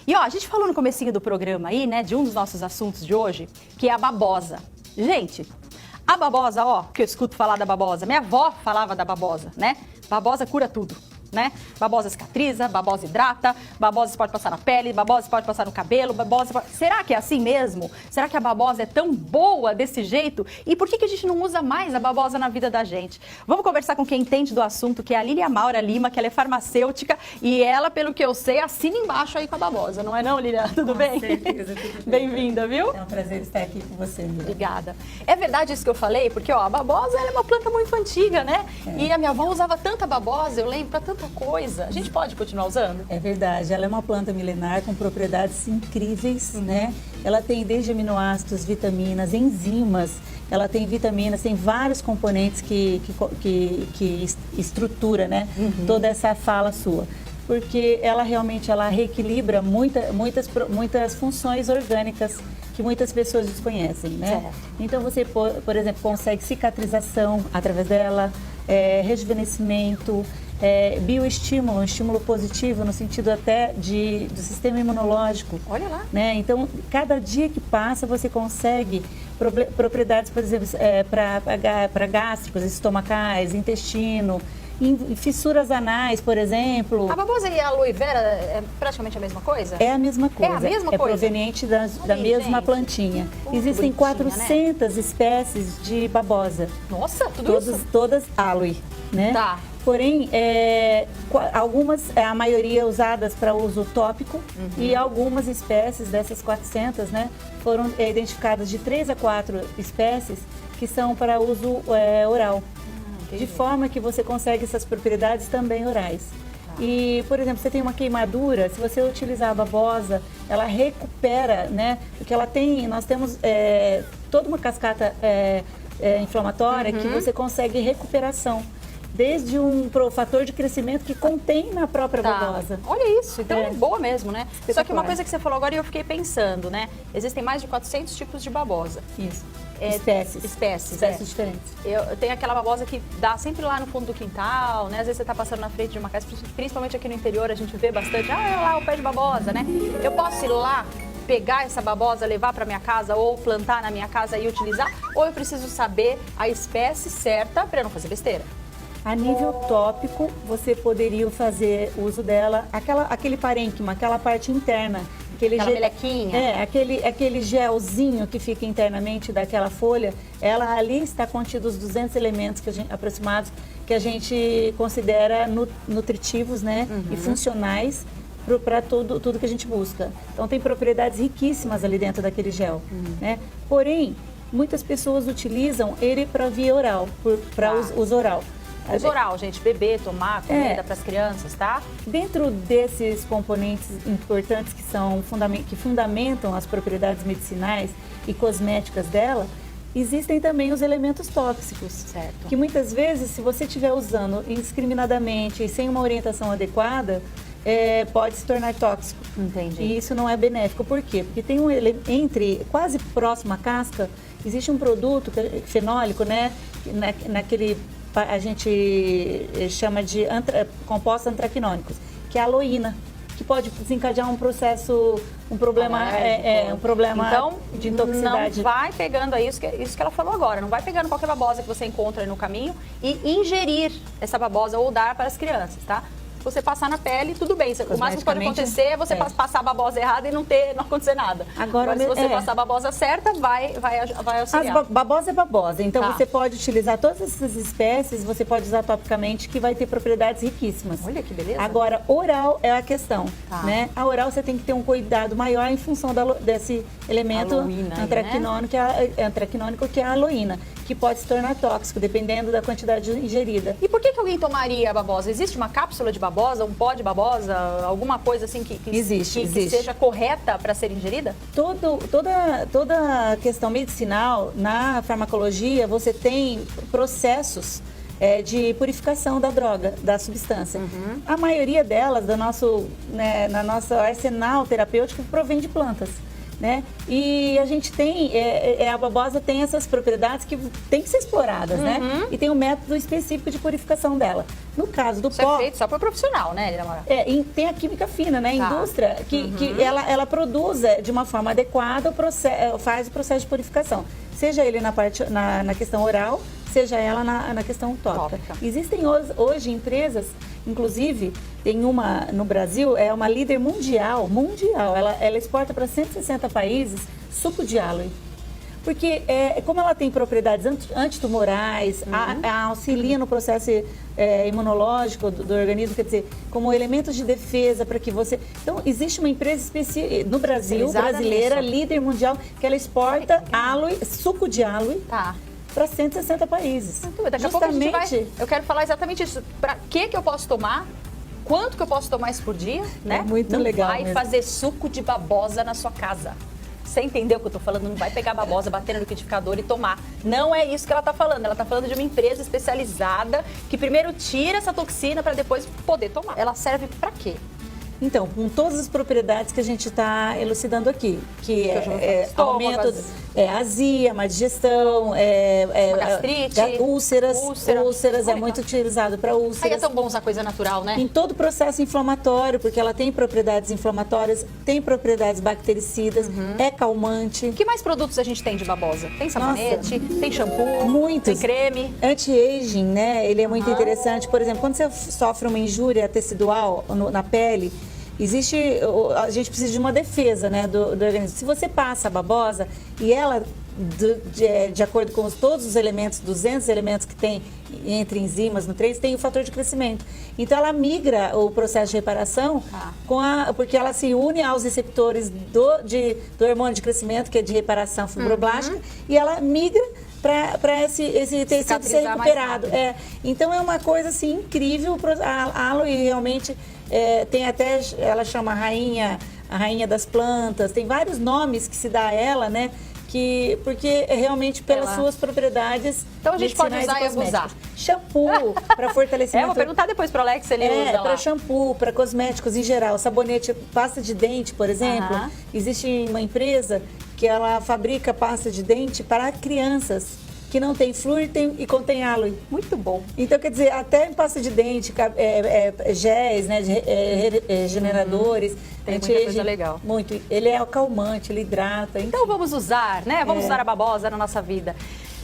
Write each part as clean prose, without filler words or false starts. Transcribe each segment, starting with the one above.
E ó, a gente falou no comecinho do programa aí, né, de um dos nossos assuntos de hoje, que é a babosa. Gente, a babosa, ó, que eu escuto falar da babosa, minha avó falava da babosa, né? Babosa cura tudo, né? Babosa cicatriza, babosa hidrata, babosa pode passar na pele, babosa pode passar no cabelo, Será que é assim mesmo? Será que a babosa é tão boa desse jeito? E por que a gente não usa mais a babosa na vida da gente? Vamos conversar com quem entende do assunto, que é a Lília Maura Lima, que ela é farmacêutica e ela, pelo que eu sei, assina embaixo aí com a babosa, não é não, Lília? Tudo bem? Com certeza, tudo bem. Bem-vinda, viu? É um prazer estar aqui com você, Mila. Obrigada. É verdade isso que eu falei? Porque, ó, a babosa ela é uma planta muito antiga, né? E a minha avó usava tanta babosa, eu lembro, pra tanta coisa. A gente pode continuar usando? É verdade, ela é uma planta milenar com propriedades incríveis, né? Ela tem desde aminoácidos, vitaminas, enzimas, ela tem vitaminas, tem vários componentes que estrutura, né? Toda essa fala sua. Porque ela realmente reequilibra muitas funções orgânicas que muitas pessoas desconhecem, né? Certo. Então você, por exemplo, consegue cicatrização através dela, rejuvenescimento, bioestímulo, um estímulo positivo no sentido até do sistema imunológico. Olha lá. Né? Então, cada dia que passa, você consegue propriedades, por exemplo, para gástricos, estomacais, intestino, em fissuras anais, por exemplo. A babosa e a aloe vera é praticamente a mesma coisa? É a mesma coisa. É a mesma coisa? Proveniente da mesma plantinha. Existem 400 espécies de babosa. Nossa, tudo isso? Todas aloe, né? Tá. Porém, algumas, a maioria usadas para uso tópico e algumas espécies dessas 400, né, foram identificadas de 3 a 4 espécies que são para uso oral. De forma que você consegue essas propriedades também orais. E, por exemplo, você tem uma queimadura, se você utilizar a babosa, ela recupera, né? Porque nós temos toda uma cascata inflamatória que você consegue recuperação. Desde um fator de crescimento que contém na própria babosa. Olha isso, então é boa mesmo, né? Só que uma coisa que você falou agora e eu fiquei pensando, né? Existem mais de 400 tipos de babosa. Isso. Espécies diferentes. Eu tenho aquela babosa que dá sempre lá no fundo do quintal, né? Às vezes você tá passando na frente de uma casa, principalmente aqui no interior, a gente vê bastante, olha lá o pé de babosa, né? Eu posso ir lá, pegar essa babosa, levar para minha casa ou plantar na minha casa e utilizar? Ou eu preciso saber a espécie certa para eu não fazer besteira? A nível tópico, você poderia fazer uso dela, aquele parênquima, aquela parte interna. Aquela melequinha. Aquele gelzinho que fica internamente daquela folha, ela ali está contido os 200 elementos aproximados que a gente considera nutritivos, né, e funcionais para tudo que a gente busca. Então tem propriedades riquíssimas ali dentro daquele gel, né? Porém, muitas pessoas utilizam ele para via oral, para uso oral. Uso oral, gente, beber, tomar, comida para as crianças, tá? Dentro desses componentes importantes que fundamentam as propriedades medicinais e cosméticas dela, existem também os elementos tóxicos. Certo. Que muitas vezes, se você estiver usando indiscriminadamente e sem uma orientação adequada, pode se tornar tóxico. Entendi. E isso não é benéfico. Por quê? Porque tem quase próximo à casca, existe um produto fenólico, né? A gente chama de compostos antraquinônicos, que é a aloína, que pode desencadear um problema então, de intoxicidade. Não vai pegando isso que ela falou agora, não vai pegando qualquer babosa que você encontra no caminho e ingerir essa babosa ou dar para as crianças, tá? Você passar na pele, tudo bem. O máximo que pode acontecer é você passar a babosa errada e não acontecer nada. Agora, se você passar a babosa certa, vai auxiliar. Babosa é babosa. Então, você pode utilizar todas essas espécies, você pode usar topicamente, que vai ter propriedades riquíssimas. Olha que beleza. Agora, oral é a questão, né? A oral você tem que ter um cuidado maior em função desse elemento antraquinônico, que é a aloína, que pode se tornar tóxico, dependendo da quantidade ingerida. E por que alguém tomaria a babosa? Existe uma cápsula de babosa, um pó de babosa, alguma coisa assim que seja correta para ser ingerida? Toda questão medicinal, na farmacologia, você tem processos de purificação da droga, da substância. A maioria delas, na nosso arsenal terapêutico, provém de plantas. né? E a gente tem, a babosa tem essas propriedades que tem que ser exploradas, né? E tem um método específico de purificação dela. No caso do Isso pó... é feito só para profissional, né, Lina Mara? tem a química fina, né? A Tá. indústria que ela produz de uma forma adequada, faz o processo de purificação. Seja ele na questão oral, seja ela na questão tópica. Existem hoje empresas, inclusive, tem uma no Brasil, é uma líder mundial, ela exporta para 160 países suco de aloe. Porque como ela tem propriedades antitumorais, auxilia no processo imunológico do organismo, quer dizer, como elementos de defesa para que você... Então, existe uma empresa no Brasil, brasileira, líder mundial, que ela exporta aloe, suco de aloe, para 160 países. Daqui a pouco a gente vai... Eu quero falar exatamente isso. Para que eu posso tomar? Quanto que eu posso tomar isso por dia? Né? Muito legal. Não vai fazer suco de babosa na sua casa. Você entendeu o que eu tô falando? Não vai pegar babosa, bater no liquidificador e tomar. Não é isso que ela tá falando. Ela tá falando de uma empresa especializada que primeiro tira essa toxina para depois poder tomar. Ela serve para quê? Então, com todas as propriedades que a gente está elucidando aqui, que aumento, azia, má digestão, gastrite, úlceras é muito utilizado para úlceras. Aí é tão bom usar coisa natural, né? Em todo o processo inflamatório, porque ela tem propriedades inflamatórias, tem propriedades bactericidas, é calmante. Que mais produtos a gente tem de babosa? Tem sabonete, tem shampoo, muitos. Tem creme. Anti-aging, né? Ele é muito interessante. Por exemplo, quando você sofre uma injúria tecidual na pele, a gente precisa de uma defesa, né, do organismo. Se você passa a babosa e ela, de acordo com todos os elementos, 200 elementos que tem entre enzimas, nutrientes, tem o fator de crescimento. Então, ela migra o processo de reparação porque ela se une aos receptores do hormônio de crescimento, que é de reparação fibroblástica, e ela migra para esse tecido ser recuperado. Então, é uma coisa assim, incrível. A aloe realmente tem até, ela chama a rainha das plantas, tem vários nomes que se dá a ela, né? Porque realmente pelas suas propriedades. Então a gente pode usar e abusar. Shampoo para fortalecimento. Vou perguntar depois para o Alex se ele usa lá. Para shampoo, para cosméticos em geral, sabonete, pasta de dente, por exemplo. Existe uma empresa que ela fabrica pasta de dente para crianças, que não tem flúor e contém aloe. Muito bom. Então, quer dizer, até em pasta de dente, géis, né, regeneradores. Tem muita coisa legal. Muito. Ele é calmante, ele hidrata. Então vamos usar, né? Vamos usar a babosa na nossa vida.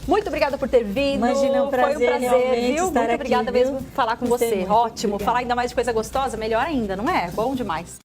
Muito obrigada por ter vindo. Imagina, foi um prazer, viu? Muito obrigada mesmo por falar com você. Ótimo. Obrigada. Falar ainda mais de coisa gostosa, melhor ainda, não é? Bom demais.